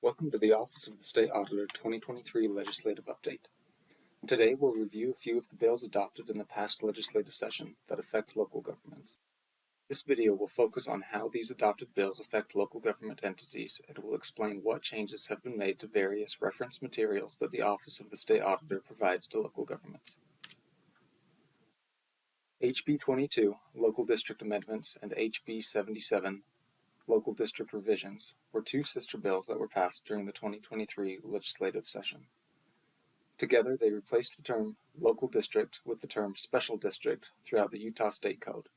Welcome to the Office of the State Auditor 2023 Legislative Update. Today we'll review a few of the bills adopted in the past legislative session that affect local governments. This video will focus on how these adopted bills affect local government entities and will explain what changes have been made to various reference materials that the Office of the State Auditor provides to local governments. HB 22, Local District Amendments, and HB 77, Local District Revisions, were two sister bills that were passed during the 2023 legislative session. Together, they replaced the term local district with the term special district throughout the Utah State Code.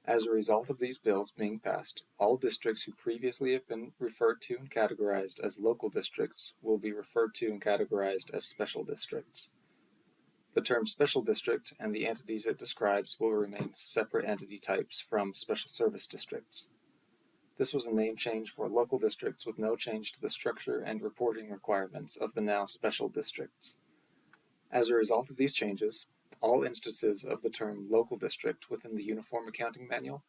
As a result of these bills being passed, all districts who previously have been referred to and categorized as local districts will be referred to and categorized as special districts. The term special district and the entities it describes will remain separate entity types from special service districts. This was a name change for local districts with no change to the structure and reporting requirements of the now special districts. As a result of these changes, all instances of the term local district within the Uniform Accounting Manual,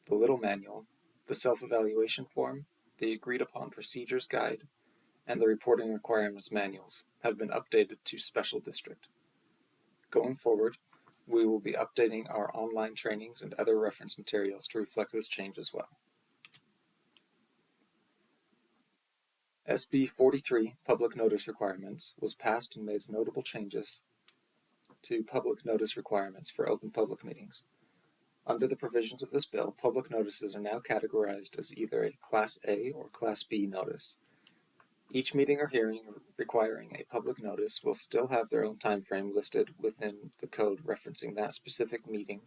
the Little Manual, the Self-Evaluation Form, the Agreed Upon Procedures Guide, and the Reporting Requirements Manuals have been updated to special district. Going forward, we will be updating our online trainings and other reference materials to reflect this change as well. SB 43, Public Notice Requirements, was passed and made notable changes to public notice requirements for open public meetings. Under the provisions of this bill, public notices are now categorized as either a Class A or Class B notice. Each meeting or hearing requiring a public notice will still have their own time frame listed within the code referencing that specific meeting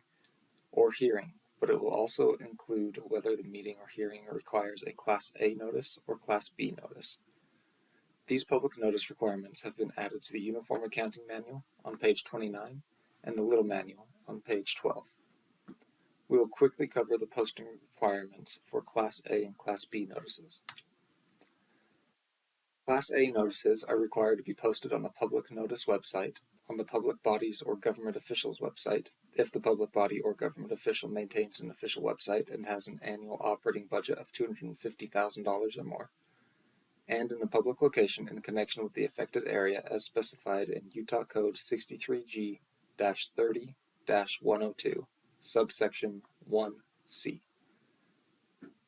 or hearing, but it will also include whether the meeting or hearing requires a Class A notice or Class B notice. These public notice requirements have been added to the Uniform Accounting Manual on page 29 and the Little Manual on page 12. We will quickly cover the posting requirements for Class A and Class B notices. Class A notices are required to be posted on the Public Notice website, on the public body's or government official's website, if the public body or government official maintains an official website and has an annual operating budget of $250,000 or more, and in the public location in connection with the affected area as specified in Utah Code 63G-30-102, subsection 1C.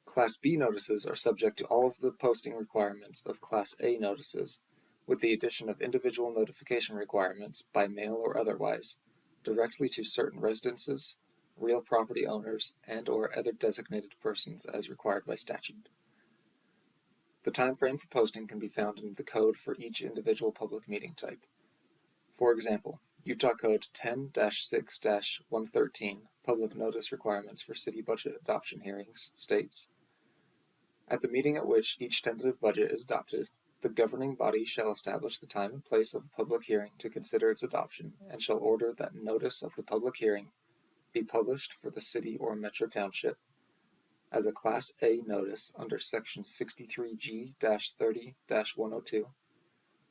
Class B notices are subject to all of the posting requirements of Class A notices, with the addition of individual notification requirements by mail or otherwise, directly to certain residences, real property owners, and/or other designated persons as required by statute. The time frame for posting can be found in the code for each individual public meeting type. For example, Utah Code 10-6-113, Public Notice Requirements for City Budget Adoption Hearings, states, "At the meeting at which each tentative budget is adopted, the governing body shall establish the time and place of a public hearing to consider its adoption, and shall order that notice of the public hearing be published for the city or metro township as a Class A notice under Section 63G-30-102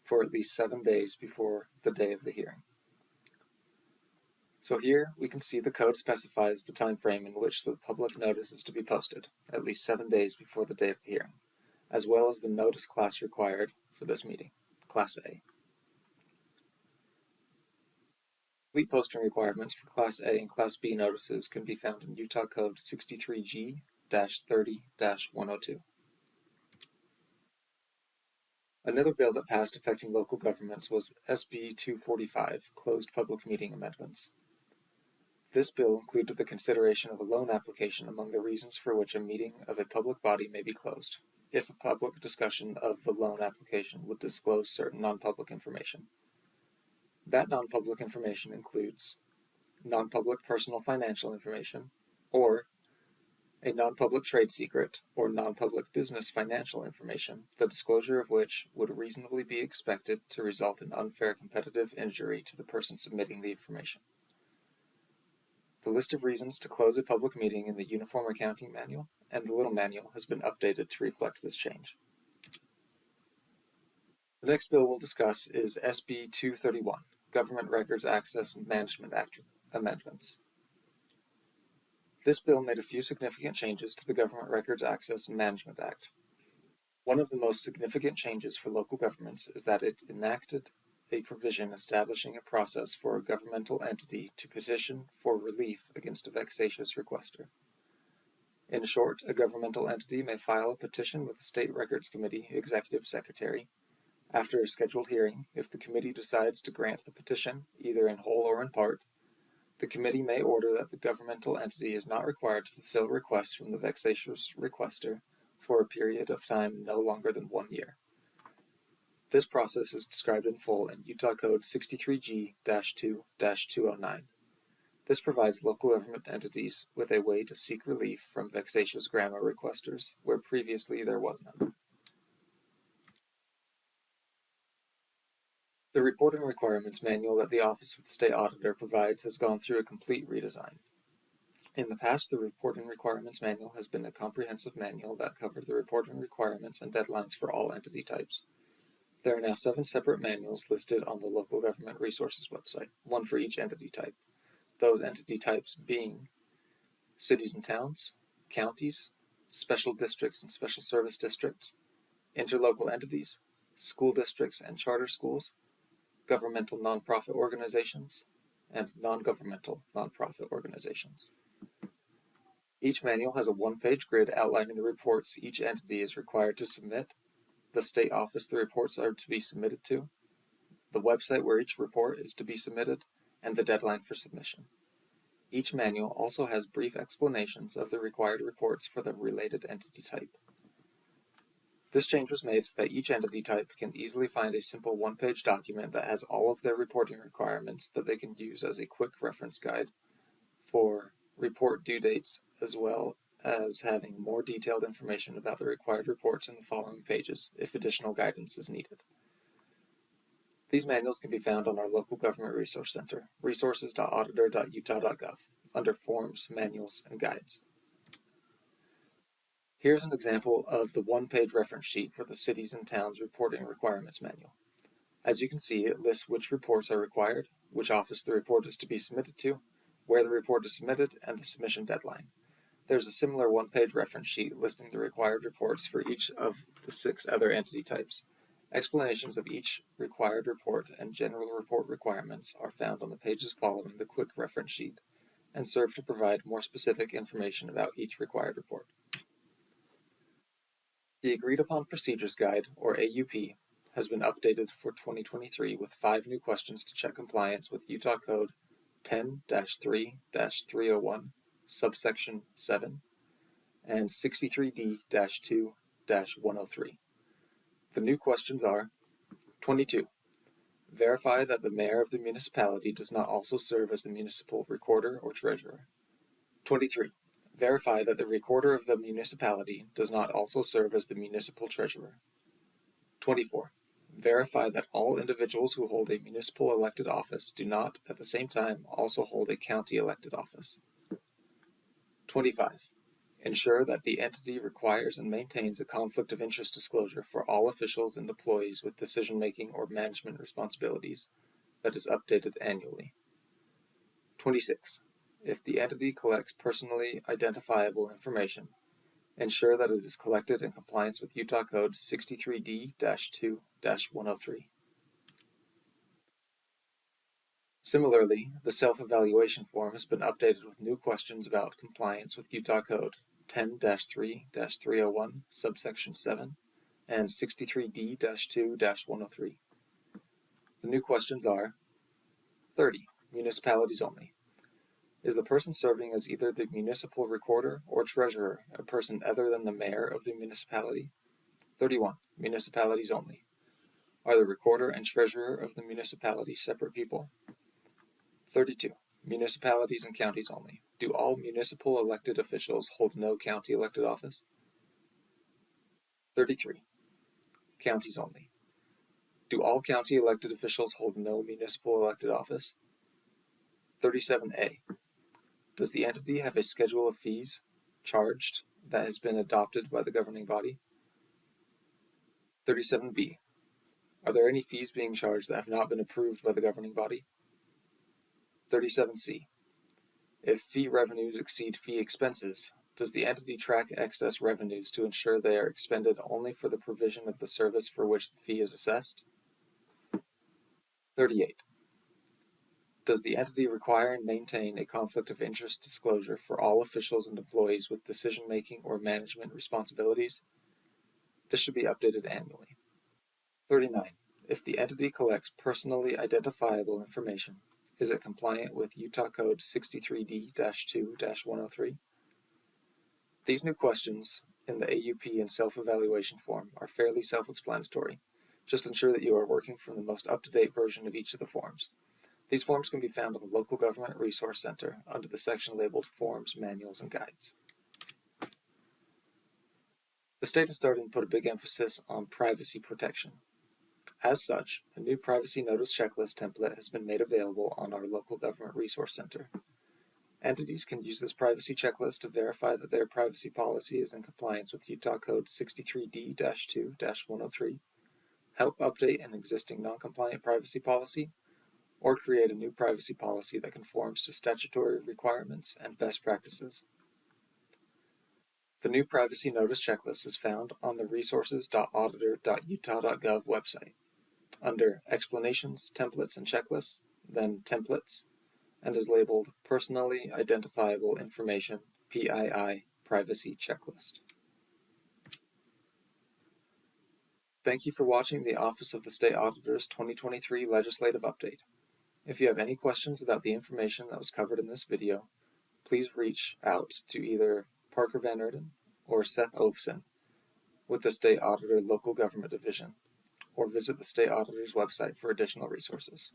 for at least 7 days before the day of the hearing." So here we can see the code specifies the time frame in which the public notice is to be posted, at least 7 days before the day of the hearing, as well as the notice class required for this meeting, Class A. Complete posting requirements for Class A and Class B notices can be found in Utah Code 63G-30-102. Another bill that passed affecting local governments was SB 245, Closed Public Meeting Amendments. This bill included the consideration of a loan application among the reasons for which a meeting of a public body may be closed, if a public discussion of the loan application would disclose certain non-public information. That non-public information includes non-public personal financial information, or a non-public trade secret, or non-public business financial information, the disclosure of which would reasonably be expected to result in unfair competitive injury to the person submitting the information. The list of reasons to close a public meeting in the Uniform Accounting Manual and the Little Manual has been updated to reflect this change. The next bill we'll discuss is SB 231, Government Records Access and Management Act Amendments. This bill made a few significant changes to the Government Records Access and Management Act. One of the most significant changes for local governments is that it enacted a provision establishing a process for a governmental entity to petition for relief against a vexatious requester. In short, a governmental entity may file a petition with the State Records Committee Executive Secretary. After a scheduled hearing, if the committee decides to grant the petition, either in whole or in part, the committee may order that the governmental entity is not required to fulfill requests from the vexatious requester for a period of time no longer than 1 year. This process is described in full in Utah Code 63G-2-209. This provides local government entities with a way to seek relief from vexatious grammar requesters, where previously there was none. The Reporting Requirements Manual that the Office of the State Auditor provides has gone through a complete redesign. In the past, the Reporting Requirements Manual has been a comprehensive manual that covered the reporting requirements and deadlines for all entity types. There are now 7 separate manuals listed on the Local Government Resources website, one for each entity type. Those entity types being cities and towns, counties, special districts and special service districts, interlocal entities, school districts and charter schools, governmental nonprofit organizations, and non-governmental nonprofit organizations. Each manual has a one-page grid outlining the reports each entity is required to submit, the state office the reports are to be submitted to, the website where each report is to be submitted, and the deadline for submission. Each manual also has brief explanations of the required reports for the related entity type. This change was made so that each entity type can easily find a simple one-page document that has all of their reporting requirements that they can use as a quick reference guide for report due dates, as well as having more detailed information about the required reports in the following pages if additional guidance is needed. These manuals can be found on our local government resource center, resources.auditor.utah.gov, under Forms, Manuals, and Guides. Here's an example of the one-page reference sheet for the Cities and Towns Reporting Requirements Manual. As you can see, it lists which reports are required, which office the report is to be submitted to, where the report is submitted, and the submission deadline. There's a similar one-page reference sheet listing the required reports for each of the 6 other entity types. Explanations of each required report and general report requirements are found on the pages following the quick reference sheet and serve to provide more specific information about each required report. The Agreed Upon Procedures Guide, or AUP, has been updated for 2023 with 5 new questions to check compliance with Utah Code 10-3-301, subsection 7, and 63D-2-103. The new questions are: 22. Verify that the mayor of the municipality does not also serve as the municipal recorder or treasurer. 23. Verify that the recorder of the municipality does not also serve as the municipal treasurer. 24. Verify that all individuals who hold a municipal elected office do not, at the same time, also hold a county elected office. 25. Ensure that the entity requires and maintains a conflict of interest disclosure for all officials and employees with decision-making or management responsibilities that is updated annually. 26. If the entity collects personally identifiable information, ensure that it is collected in compliance with Utah Code 63D-2-103. Similarly, the self-evaluation form has been updated with new questions about compliance with Utah Code 10-3-301, subsection 7, and 63D-2-103. The new questions are: 30. Municipalities only. Is the person serving as either the municipal recorder or treasurer a person other than the mayor of the municipality? 31. Municipalities only. Are the recorder and treasurer of the municipality separate people? 32. Municipalities and counties only. Do all municipal elected officials hold no county elected office? 33. Counties only. Do all county elected officials hold no municipal elected office? 37A. Does the entity have a schedule of fees charged that has been adopted by the governing body? 37B. Are there any fees being charged that have not been approved by the governing body? 37C. If fee revenues exceed fee expenses, Does the entity track excess revenues to ensure they are expended only for the provision of the service for which the fee is assessed? 38. Does the entity require and maintain a conflict of interest disclosure for all officials and employees with decision-making or management responsibilities? This should be updated annually. 39. If the entity collects personally identifiable information, is it compliant with Utah Code 63D-2-103? These new questions in the AUP and self-evaluation form are fairly self-explanatory. Just ensure that you are working from the most up-to-date version of each of the forms. These forms can be found on the Local Government Resource Center under the section labeled Forms, Manuals, and Guides. The state is starting to put a big emphasis on privacy protection. As such, a new privacy notice checklist template has been made available on our Local Government Resource Center. Entities can use this privacy checklist to verify that their privacy policy is in compliance with Utah Code 63D-2-103, help update an existing non-compliant privacy policy, or create a new privacy policy that conforms to statutory requirements and best practices. The new privacy notice checklist is found on the resources.auditor.utah.gov website under Explanations, Templates, and Checklists, then Templates, and is labeled Personally Identifiable Information PII Privacy Checklist. Thank you for watching the Office of the State Auditor's 2023 Legislative Update. If you have any questions about the information that was covered in this video, please reach out to either Parker Van Erden or Seth Ovesen with the State Auditor Local Government Division, or visit the State Auditor's website for additional resources.